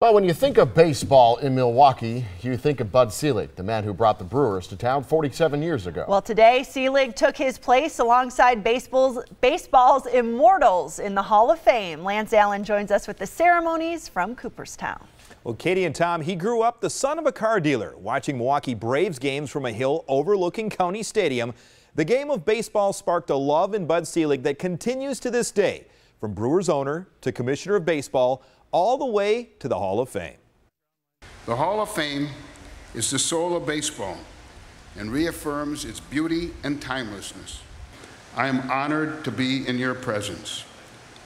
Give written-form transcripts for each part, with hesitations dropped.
Well, when you think of baseball in Milwaukee, you think of Bud Selig, the man who brought the Brewers to town 47 years ago. Well, today, Selig took his place alongside baseball's immortals in the Hall of Fame. Lance Allen joins us with the ceremonies from Cooperstown. Well, Katie and Tom, he grew up the son of a car dealer, watching Milwaukee Braves games from a hill overlooking County Stadium. The game of baseball sparked a love in Bud Selig that continues to this day, from Brewers owner to commissioner of baseball, all the way to the Hall of Fame. The Hall of Fame is the soul of baseball and reaffirms its beauty and timelessness. I am honored to be in your presence.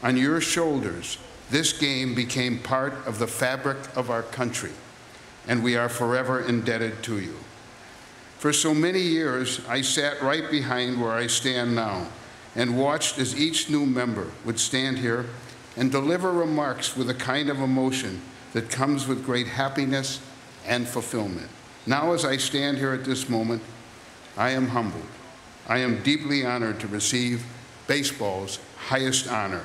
On your shoulders, this game became part of the fabric of our country, and we are forever indebted to you. For so many years, I sat right behind where I stand now and watched as each new member would stand here and deliver remarks with a kind of emotion that comes with great happiness and fulfillment. Now, as I stand here at this moment, I am humbled. I am deeply honored to receive baseball's highest honor.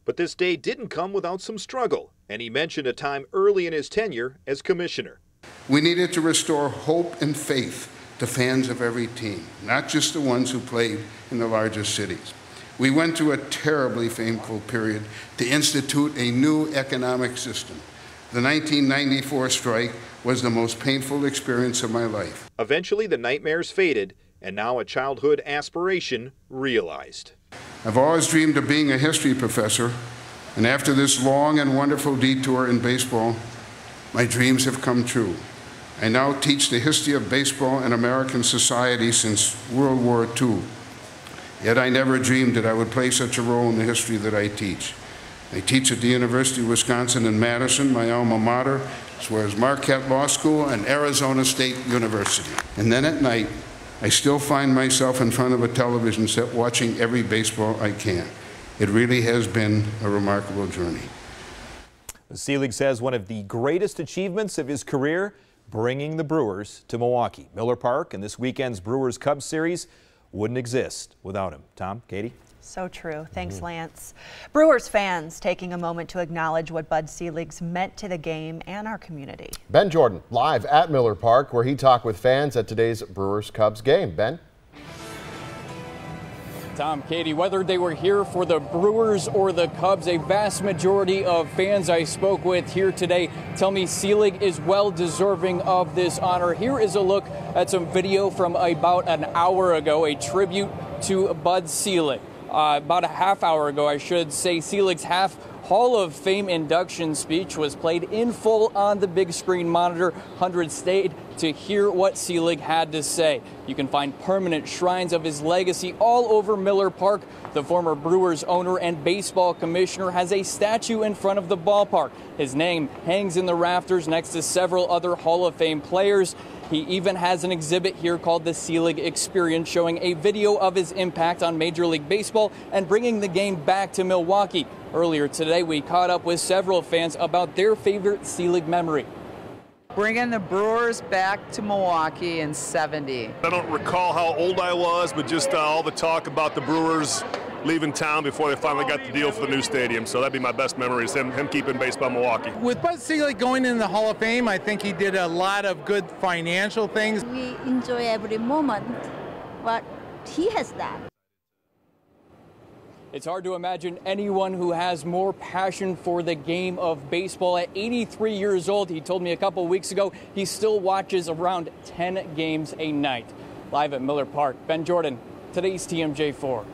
But this day didn't come without some struggle, and he mentioned a time early in his tenure as commissioner. We needed to restore hope and faith to fans of every team, not just the ones who played in the largest cities. We went through a terribly painful period to institute a new economic system. The 1994 strike was the most painful experience of my life. Eventually, the nightmares faded, and now a childhood aspiration realized. I've always dreamed of being a history professor, and after this long and wonderful detour in baseball, my dreams have come true. I now teach the history of baseball in American society since World War II. Yet I never dreamed that I would play such a role in the history that I teach. I teach at the University of Wisconsin in Madison, my alma mater, as well as Marquette Law School and Arizona State University. And then at night, I still find myself in front of a television set watching every baseball I can. It really has been a remarkable journey. Selig says one of the greatest achievements of his career, bringing the Brewers to Milwaukee. Miller Park and this weekend's Brewers-Cubs series wouldn't exist without him. Tom, Katie? So true. Thanks, Lance. Brewers fans taking a moment to acknowledge what Bud Selig's meant to the game and our community. Ben Jordan, live at Miller Park, where he talked with fans at today's Brewers-Cubs game. Ben? Tom, Katie, whether they were here for the Brewers or the Cubs, a vast majority of fans I spoke with here today tell me Selig is well deserving of this honor. Here is a look at some video from about an hour ago, a tribute to Bud Selig. About a half hour ago, I should say, Selig's half Hall of Fame induction speech was played in full on the big screen monitor. Hundreds stayed to hear what Selig had to say. You can find permanent shrines of his legacy all over Miller Park. The former Brewers owner and baseball commissioner has a statue in front of the ballpark. His name hangs in the rafters next to several other Hall of Fame players. He even has an exhibit here called the Selig Experience, showing a video of his impact on Major League Baseball and bringing the game back to Milwaukee. Earlier today, we caught up with several fans about their favorite Selig memory. Bringing the Brewers back to Milwaukee in '70. I don't recall how old I was, but just all the talk about the Brewers leaving town before they finally got the deal for the new stadium. So that'd be my best memory, is him keeping baseball in Milwaukee. With Bud Selig going in the Hall of Fame, I think he did a lot of good financial things. We enjoy every moment what he has done. It's hard to imagine anyone who has more passion for the game of baseball. At 83 years old, he told me a couple weeks ago, he still watches around 10 games a night. Live at Miller Park, Ben Jordan, today's TMJ4.